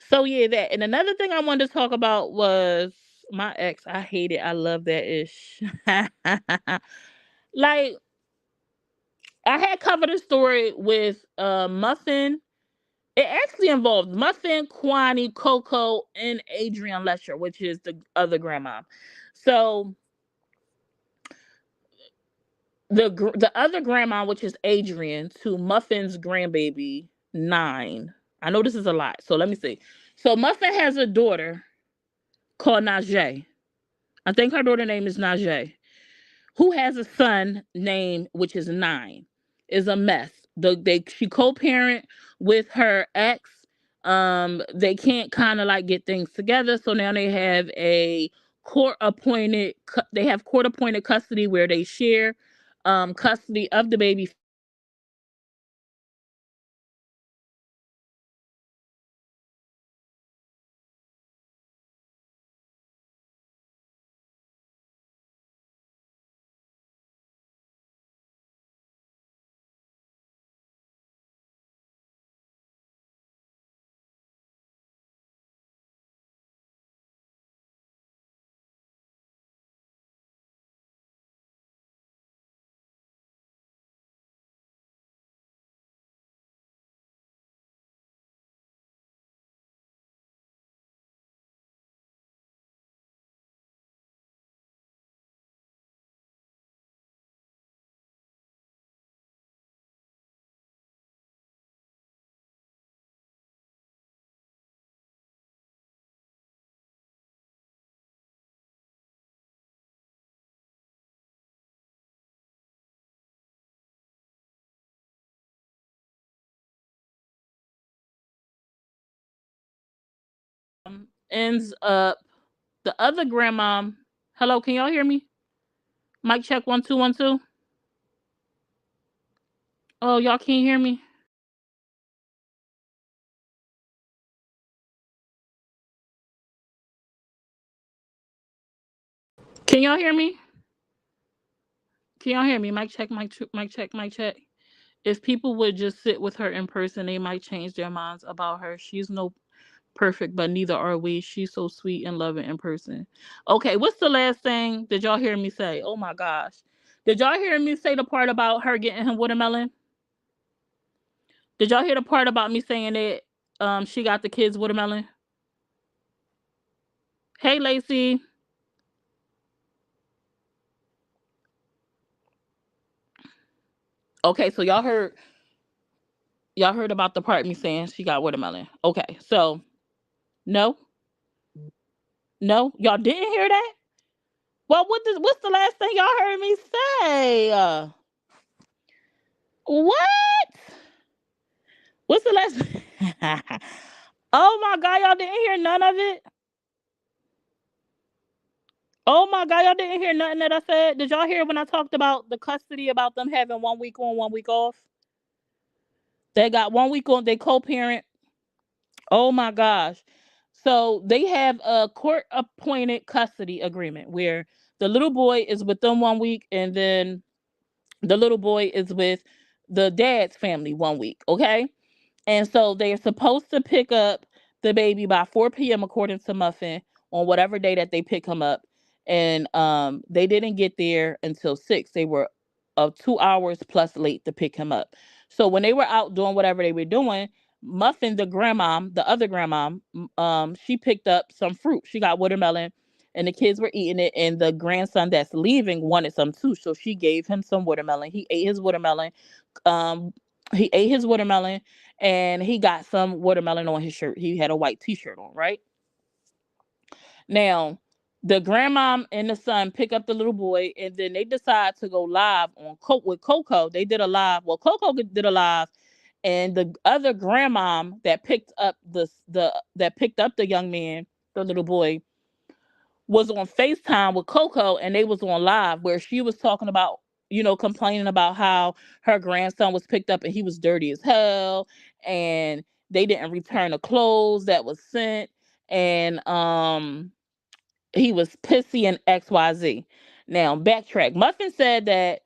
So yeah, that and another thing I wanted to talk about was my ex. I hate it. I love that ish. Like I had covered a story with Muffin. It actually involved Muffin, Kwani, Coco, and Adrian Lesher, which is the other grandma. So the other grandma, which is Adrian, to Muffin's grandbaby, 9. I know this is a lot, so let me see. So Muffin has a daughter called Najee. I think her daughter name is Najee, who has a son named, which is 9. Is a mess. She co-parent with her ex. They can't kind of like get things together, so now they have a court appointed custody where they share custody of the baby. Ends up the other grandma. Hello, can y'all hear me? Mic check 1 2 1 2. Oh, y'all can't hear me. Can y'all hear me? Can y'all hear me? Mic check, mic check, mic check. If people would just sit with her in person, they might change their minds about her. She's no perfect, but neither are we. She's so sweet and loving in person. Okay, what's the last thing did y'all hear me say? Oh my gosh. Did y'all hear me say the part about her getting him watermelon? Did y'all hear the part about me saying that she got the kids watermelon? Hey Lacey. Okay, so y'all heard about the part me saying she got watermelon. Okay, so no, no, y'all didn't hear that. Well, what's the last thing y'all heard me say? What? What's the last? Oh my god, y'all didn't hear none of it. Oh my god, y'all didn't hear nothing that I said. Did y'all hear when I talked about the custody about them having 1 week on, 1 week off? They got 1 week on. They co-parent. Oh my gosh. So they have a court appointed custody agreement where the little boy is with them 1 week and then the little boy is with the dad's family 1 week. Okay. And so they're supposed to pick up the baby by 4 p.m. according to Muffin on whatever day that they pick him up. And they didn't get there until 6. They were 2 hours plus late to pick him up. So when they were out doing whatever they were doing, Muffin, the grandma, the other grandma, she picked up some fruit. She got watermelon and the kids were eating it. And the grandson that's leaving wanted some too. So she gave him some watermelon. He ate his watermelon. Um, he ate his watermelon and he got some watermelon on his shirt. He had a white t-shirt on, right? Now, the grandmom and the son pick up the little boy, and then they decide to go live on with Coco. They did a live. Well, Coco did a live, and the other grandmom that picked up the young man, the little boy, was on FaceTime with Coco and they was on live where she was talking about, complaining about how her grandson was picked up and he was dirty as hell. And they didn't return the clothes that was sent, and he was pissy and XYZ. Now backtrack. Muffin said that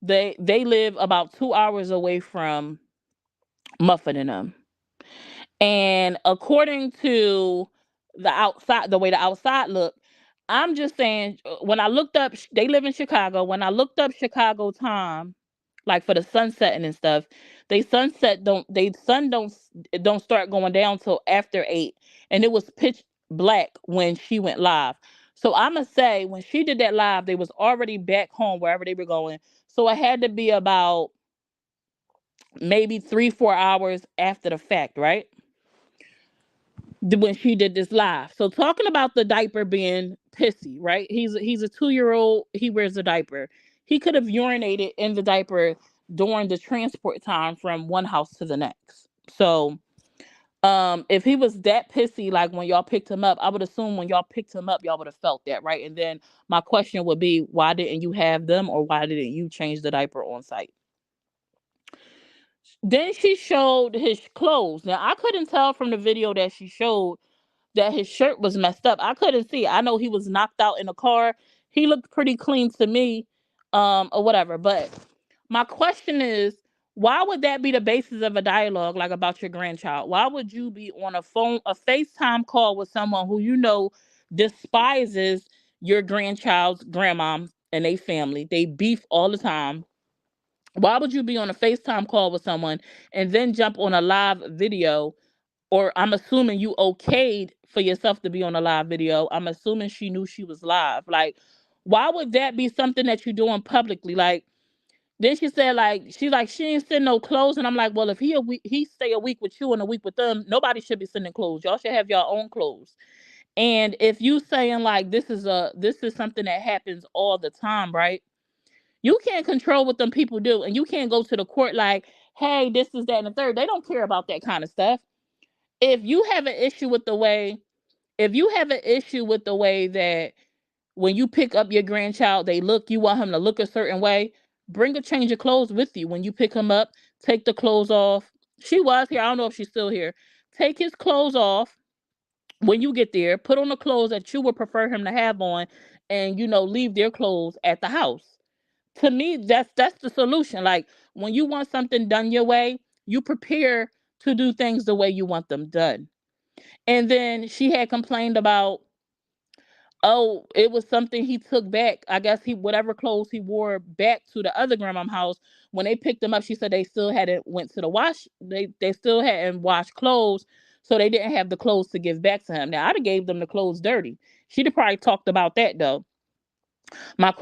they live about 2 hours away from Muffin and them. And according to the way the outside looked, I'm just saying, when I looked up, they live in Chicago. When I looked up Chicago time, like for the sunsetting and stuff, they sun don't start going down till after 8, and it was pitch black when she went live. So I'ma say when she did that live, they was already back home wherever they were going. So it had to be about maybe 3-4 hours after the fact, right? When she did this live. So talking about the diaper being pissy, right? He's a 2-year-old. He wears a diaper. He could have urinated in the diaper during the transport time from one house to the next. So if he was that pissy, like when y'all picked him up, I would assume when y'all picked him up, y'all would have felt that, right? And then my question would be, why didn't you have them, or why didn't you change the diaper on site? Then she showed his clothes. Now I couldn't tell from the video that she showed that his shirt was messed up. I couldn't see. I know he was knocked out in a car. He looked pretty clean to me, or whatever. But my question is, why would that be the basis of a dialogue like about your grandchild? Why would you be on a FaceTime call with someone who you know despises your grandchild's grandmom and they family? They beef all the time. Why would you be on a FaceTime call with someone and then jump on a live video? Or I'm assuming you okayed for yourself to be on a live video. I'm assuming she knew she was live. Like, why would that be something that you're doing publicly? Like, then she said, like, she ain't send no clothes. And I'm like, well, if he stay a week with you and a week with them, nobody should be sending clothes. Y'all should have your own clothes. And if you saying like this is something that happens all the time, right? You can't control what them people do. And you can't go to the court like, hey, this is that and the third. They don't care about that kind of stuff. If you have an issue with the way if you have an issue with the way that when you pick up your grandchild, you want him to look a certain way, bring a change of clothes with you. When you pick him up, take the clothes off. She was here. I don't know if she's still here. Take his clothes off when you get there. Put on the clothes that you would prefer him to have on, and leave their clothes at the house. To me, that's the solution. Like, when you want something done your way, you prepare to do things the way you want them done. And then she had complained about, oh, it was something he took back. I guess whatever clothes he wore back to the other grandma's house. When they picked them up, she said they still hadn't went to the wash. They still hadn't washed clothes, so they didn't have the clothes to give back to him. Now I'd have gave them the clothes dirty. She'd have probably talked about that though. My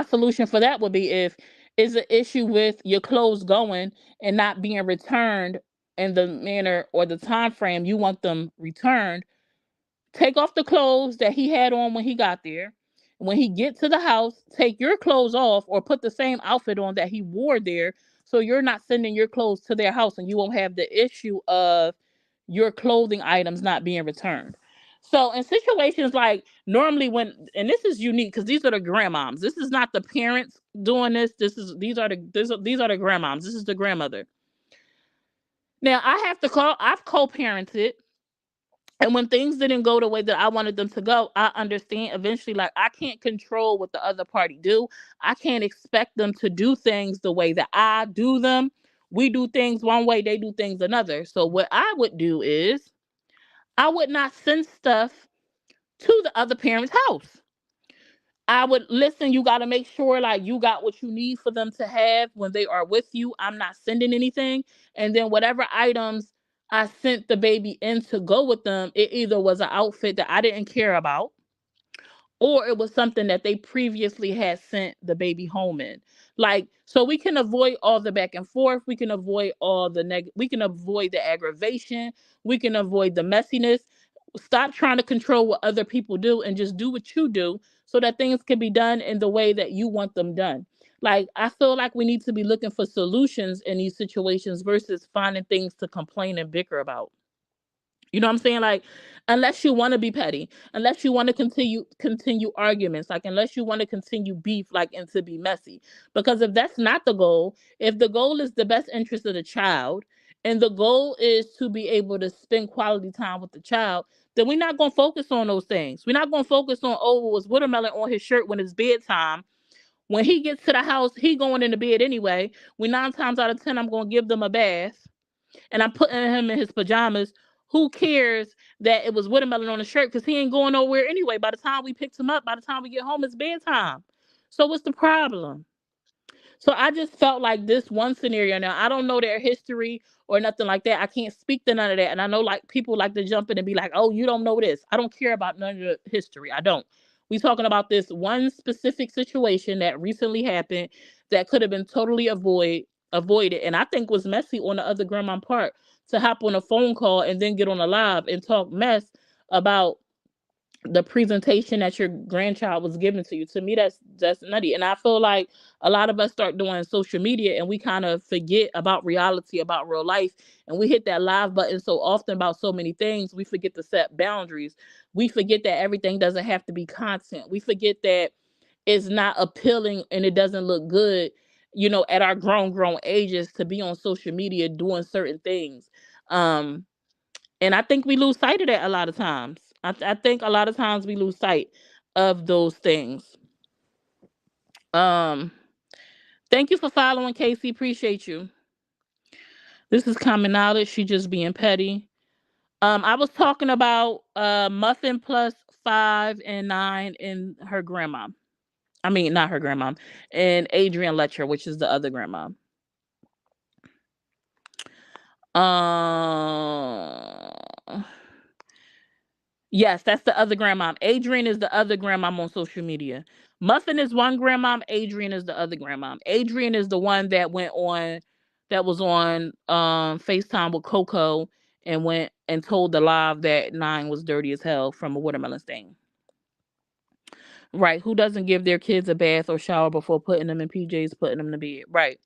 solution for that would be, if is an issue with your clothes going and not being returned in the manner or the time frame you want them returned. Take off the clothes that he had on when he got there. When he get to the house, take your clothes off or put the same outfit on that he wore there, so you're not sending your clothes to their house and you won't have the issue of your clothing items not being returned. So in situations like, normally and this is unique because these are the grandmoms. This is not the parents doing this. These are the grandmoms. This is the grandmother. Now I've co-parented, and when things didn't go the way that I wanted them to go, I understand eventually, like, I can't control what the other party do. I can't expect them to do things the way that I do them. We do things one way, they do things another. So what I would do is I would not send stuff to the other parent's house. I would listen. You got to make sure like you got what you need for them to have when they are with you. I'm not sending anything. And then whatever items I sent the baby in to go with them, it either was an outfit that I didn't care about, or it was something that they previously had sent the baby home in. Like, so we can avoid all the back and forth. We can avoid we can avoid the aggravation. We can avoid the messiness. Stop trying to control what other people do and just do what you do, so that things can be done in the way that you want them done. Like, I feel like we need to be looking for solutions in these situations versus finding things to complain and bicker about. You know what I'm saying? Like, unless you want to be petty, unless you want to continue arguments, like unless you want to continue beef, like, and to be messy. Because if that's not the goal, if the goal is the best interest of the child, and the goal is to be able to spend quality time with the child, then we're not going to focus on those things. We're not going to focus on, oh, it was watermelon on his shirt when it's bedtime. When he gets to the house, he going into bed anyway. We 9 times out of 10, I'm going to give them a bath, and I'm putting him in his pajamas. Who cares that it was watermelon on the shirt? Because he ain't going nowhere anyway. By the time we picked him up, by the time we get home, it's bedtime. So what's the problem? So I just felt like this one scenario. Now I don't know their history or nothing like that. I can't speak to none of that. And I know like people like to jump in and be like, "Oh, you don't know this." I don't care about none of the history. I don't. We talking about this one specific situation that recently happened that could have been totally avoided, and I think was messy on the other grandma part to hop on a phone call and then get on a live and talk mess about the presentation that your grandchild was given to you. To me, that's nutty. And I feel like a lot of us start doing social media and we kind of forget about reality, about real life, and we hit that live button so often about so many things. We forget to set boundaries. We forget that everything doesn't have to be content. We forget that it's not appealing and it doesn't look good, at our grown ages to be on social media doing certain things. um and I think we lose sight of that a lot of times. I think a lot of times we lose sight of those things. Um, Thank you for following, Casey. Appreciate you. This is common knowledge. She just being petty. I was talking about Muffin plus 5 and 9 and her grandma. I mean, not her grandma, and Adrian Letcher, which is the other grandma. Um, Yes, that's the other grandmom. Adrian is the other grandmom on social media. Muffin is one grandmom. Adrian is the other grandmom. Adrian is the one that was on FaceTime with Coco and went and told the live that Nine was dirty as hell from a watermelon stain. Right. Who doesn't give their kids a bath or shower before putting them in PJs, putting them to bed? Right.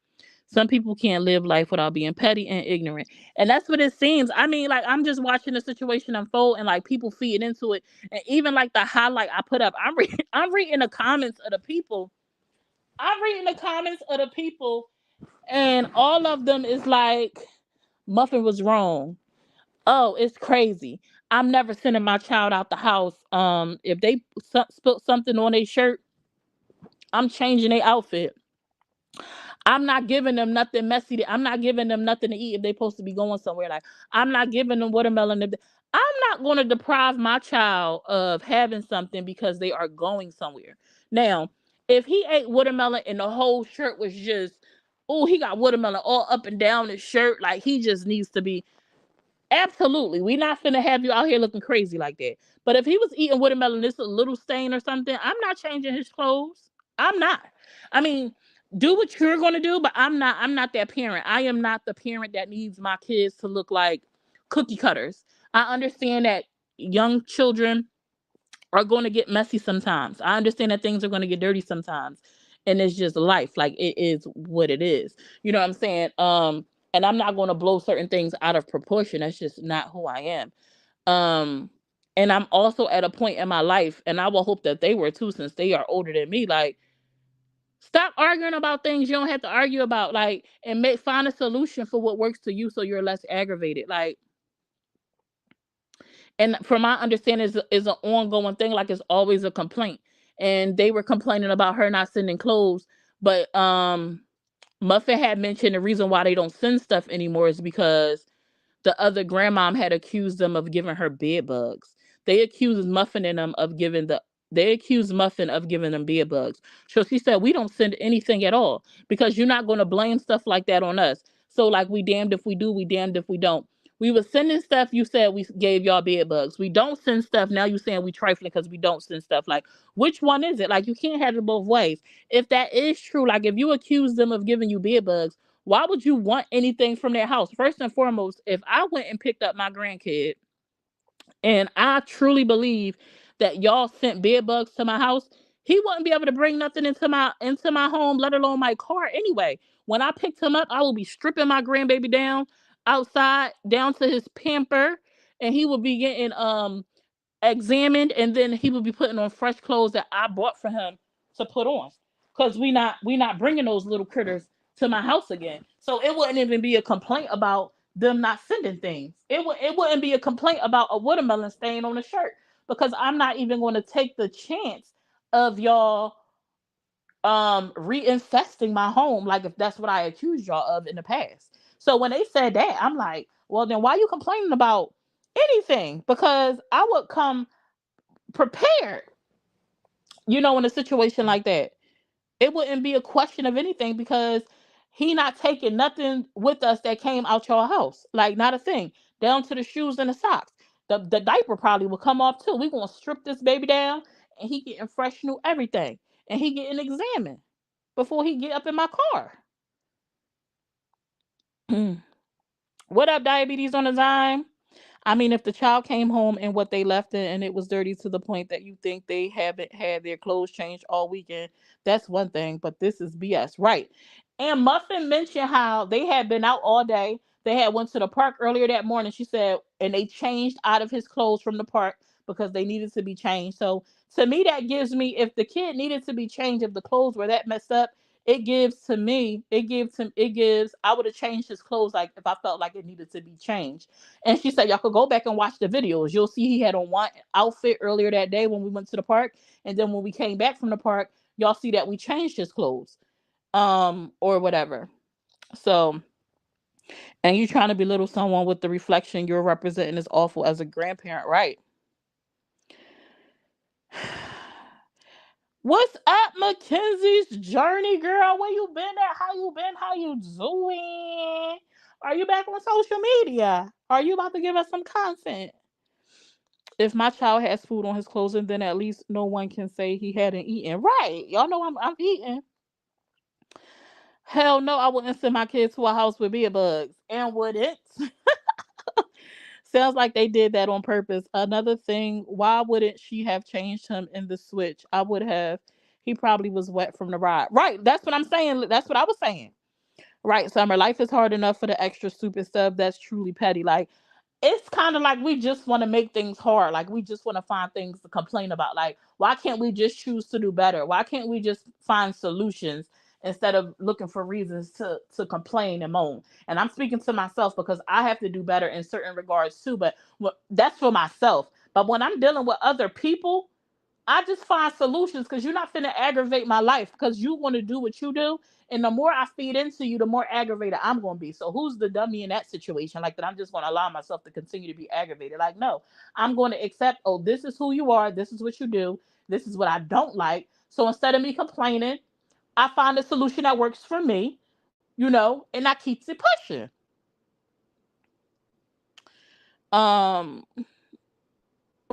Some people can't live life without being petty and ignorant. And that's what it seems. I mean, like, I'm just watching the situation unfold and like people feeding into it. And even like the highlight I put up, I'm reading the comments of the people. I'm reading the comments of the people, and all of them is like, Muffin was wrong. Oh, it's crazy. I'm never sending my child out the house. If they spilt something on their shirt, I'm changing their outfit. I'm not giving them nothing messy. I'm not giving them nothing to eat if they're supposed to be going somewhere. Like, I'm not giving them watermelon. I'm not going to deprive my child of having something because they are going somewhere. Now, if he ate watermelon and the whole shirt was just, oh, he got watermelon all up and down his shirt, like he just needs to be. Absolutely, we not finna have you out here looking crazy like that. But if he was eating watermelon, this a little stain or something, I'm not changing his clothes. I'm not. I mean, do what you're gonna do, but I'm not. I'm not that parent. I am not the parent that needs my kids to look like cookie cutters. I understand that young children are going to get messy sometimes. I understand that things are going to get dirty sometimes. And it's just life. Like, it is what it is. You know what I'm saying? And I'm not going to blow certain things out of proportion. That's just not who I am. Um and I'm also at a point in my life, and I will hope that they were too, since they are older than me. Like, stop arguing about things you don't have to argue about, like, and find a solution for what works to you so you're less aggravated. Like, and from my understanding, is an ongoing thing. Like, it's always a complaint, and they were complaining about her not sending clothes, but Muffin had mentioned the reason why they don't send stuff anymore is because the other grandmom had accused them of giving her bed bugs. They accused Muffin and them of giving the they accused Muffin of giving them bed bugs. So she said, we don't send anything at all because you're not going to blame stuff like that on us. So, like, we damned if we do, we damned if we don't. We was sending stuff. You said we gave y'all bed bugs. We don't send stuff. Now you saying we trifling because we don't send stuff. Like, which one is it? Like, you can't have it both ways. If that is true, like, if you accuse them of giving you bed bugs, why would you want anything from their house? First and foremost, if I went and picked up my grandkid and I truly believe that y'all sent bed bugs to my house, he wouldn't be able to bring nothing into my home, let alone my car anyway. When I picked him up, I will be stripping my grandbaby down outside, down to his pamper, and he will be getting examined, and then he would be putting on fresh clothes that I bought for him to put on. Cause we not bringing those little critters to my house again. So it wouldn't even be a complaint about them not sending things. It wouldn't be a complaint about a watermelon stain on a shirt, because I'm not even going to take the chance of y'all reinfesting my home, like if that's what I accused y'all of in the past. So when they said that, I'm like, well, then why are you complaining about anything? Because I would come prepared, in a situation like that. It wouldn't be a question of anything, because he not taking nothing with us that came out your house. Like, not a thing. Down to the shoes and the socks. The diaper probably will come off too. We gonna strip this baby down, and he getting fresh new everything. And he getting examined before he get up in my car. What up, diabetes on a dime? I mean, if the child came home and what they left it and it was dirty to the point that you think they haven't had their clothes changed all weekend, that's one thing. But this is BS, right? And Muffin mentioned how they had been out all day. They had went to the park earlier that morning. She said, and they changed out of his clothes from the park because they needed to be changed. So to me, that gives me, if the kid needed to be changed, if the clothes were that messed up, it gives to me, it gives. I would have changed his clothes, like if I felt like it needed to be changed. And she said, y'all could go back and watch the videos. You'll see he had on one outfit earlier that day when we went to the park. And then when we came back from the park, y'all see that we changed his clothes. Or whatever. So, and you trying to belittle someone with the reflection you're representing is awful as a grandparent, right? What's up, Mackenzie's journey, girl? Where you been at? How you been? How you doing? Are you back on social media? Are you about to give us some content? If my child has food on his clothing, then at least no one can say he hadn't eaten. Right? Y'all know I'm eating. Hell no, I wouldn't send my kids to a house with bed bugs. And would it? Sounds like they did that on purpose. Another thing, why wouldn't she have changed him in the switch? I would have. He probably was wet from the ride. Right. That's what I'm saying. That's what I was saying. Right, Summer. Life is hard enough for the extra stupid stuff. That's truly petty. Like, it's kind of like we just want to make things hard. Like, we just want to find things to complain about. Like, why can't we just choose to do better? Why can't we just find solutions instead of looking for reasons to complain and moan? And I'm speaking to myself because I have to do better in certain regards too. But that's for myself. But when I'm dealing with other people, I just find solutions, because you're not finna aggravate my life because you want to do what you do. And the more I feed into you, the more aggravated I'm going to be. So who's the dummy in that situation? Like, that I'm just going to allow myself to continue to be aggravated. Like, no, I'm going to accept, oh, this is who you are. This is what you do. This is what I don't like. So instead of me complaining, I find a solution that works for me, and that keeps it pushing. Um,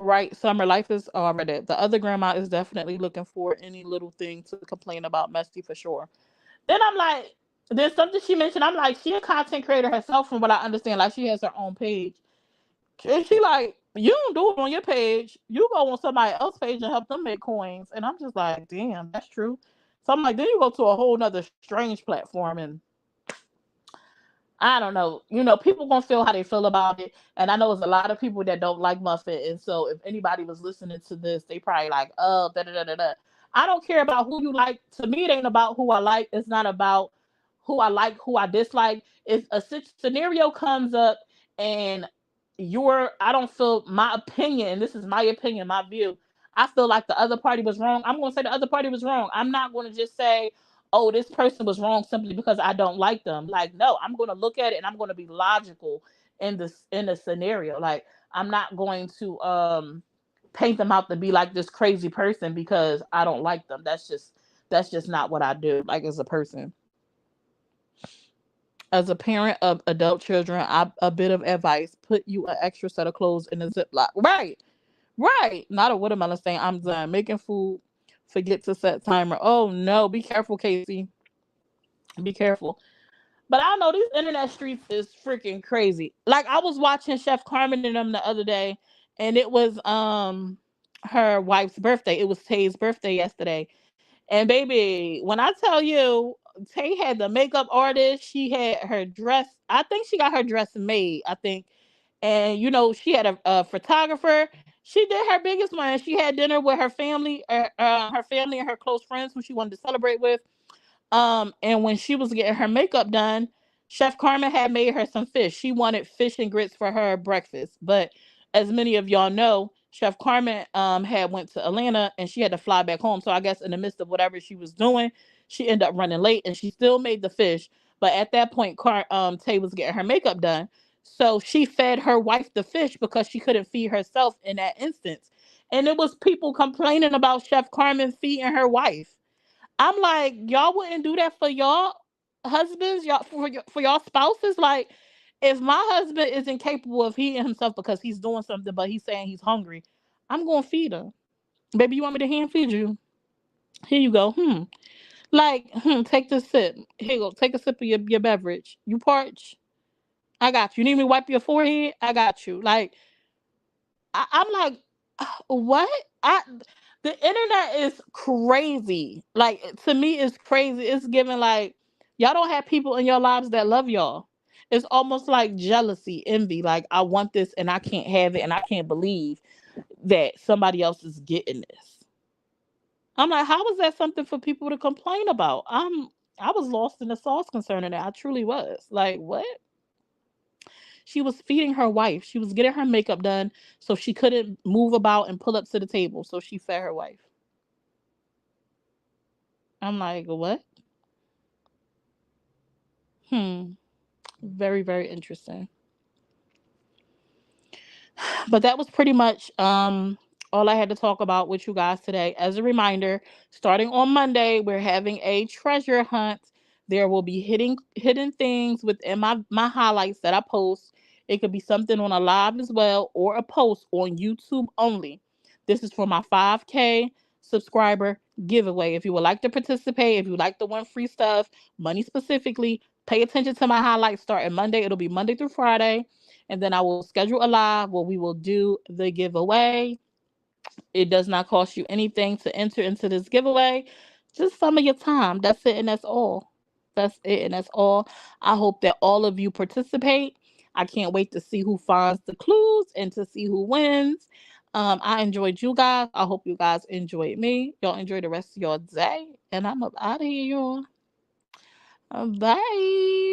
right, Summer, life is already. The other grandma is definitely looking for any little thing to complain about, Musty, for sure. Then I'm like, there's something she mentioned. I'm like, she a content creator herself, from what I understand. Like, she has her own page. And she like, you don't do it on your page. You go on somebody else's page and help them make coins. And I'm just like, damn, that's true. So I'm like, then you go to a whole nother strange platform, and I don't know. People gonna feel how they feel about it. And I know there's a lot of people that don't like Muffet. And so if anybody was listening to this, they probably like, oh, da da da da da. I don't care about who you like. To me, it ain't about who I like. It's not about who I like, who I dislike. If a scenario comes up and I don't feel, my opinion, and this is my opinion, my view, I feel like the other party was wrong, I'm gonna say the other party was wrong. I'm not gonna just say, oh, this person was wrong simply because I don't like them. Like, no, I'm going to look at it and I'm going to be logical in the scenario. Like, I'm not going to paint them out to be like this crazy person because I don't like them. That's just not what I do. Like, as a person, as a parent of adult children, a bit of advice: put you an extra set of clothes in a Ziploc. Right, right. Not a watermelon stain. I'm done making food. Forget to set timer. Oh no, be careful, Casey. Be careful. But I know these internet streets is freaking crazy. Like, I was watching Chef Carmen and them the other day, and it was her wife's birthday. It was Tay's birthday yesterday. And baby, when I tell you, Tay had the makeup artist, she had her dress. I think she got her dress made, I think. And she had a photographer. She did her biggest one. She had dinner with her family and her close friends who she wanted to celebrate with. And when she was getting her makeup done, Chef Carmen had made her some fish. She wanted fish and grits for her breakfast. But as many of y'all know, Chef Carmen had went to Atlanta and she had to fly back home. So I guess in the midst of whatever she was doing, she ended up running late and she still made the fish. But at that point, Tay was getting her makeup done. So she fed her wife the fish because she couldn't feed herself in that instance. And it was people complaining about Chef Carmen feeding her wife. I'm like, y'all wouldn't do that for y'all husbands, y'all for y'all spouses. Like, if my husband is incapable of feeding himself because he's doing something, but he's saying he's hungry, I'm gonna feed him. Baby, you want me to hand feed you? Here you go. Like, take this sip. Here you go. Take a sip of your beverage. You parch? I got you. You need me to wipe your forehead? I got you. Like, I'm like, what? I The internet is crazy. Like, to me, it's crazy. It's giving like y'all don't have people in your lives that love y'all. It's almost like jealousy, envy. Like, I want this and I can't have it, and I can't believe that somebody else is getting this. I'm like, how is that something for people to complain about? I was lost in the sauce concerning that. I truly was. Like, what? She was feeding her wife. She was getting her makeup done so she couldn't move about and pull up to the table. So she fed her wife. I'm like, what? Hmm. Very, very interesting. But that was pretty much all I had to talk about with you guys today. As a reminder, starting on Monday, we're having a treasure hunt. There will be hidden things within my highlights that I post. It could be something on a live as well or a post on YouTube only. This is for my 5K subscriber giveaway. If you would like to participate, if you like the one free stuff, money specifically, pay attention to my highlights starting Monday. It'll be Monday through Friday, and then I will schedule a live where we will do the giveaway. It does not cost you anything to enter into this giveaway, just some of your time. That's it, and that's all. That's it, and that's all. I hope that all of you participate. I can't wait to see who finds the clues and to see who wins. I enjoyed you guys. I hope you guys enjoyed me. Y'all enjoy the rest of your day, and I'm up out of here, y'all. Bye.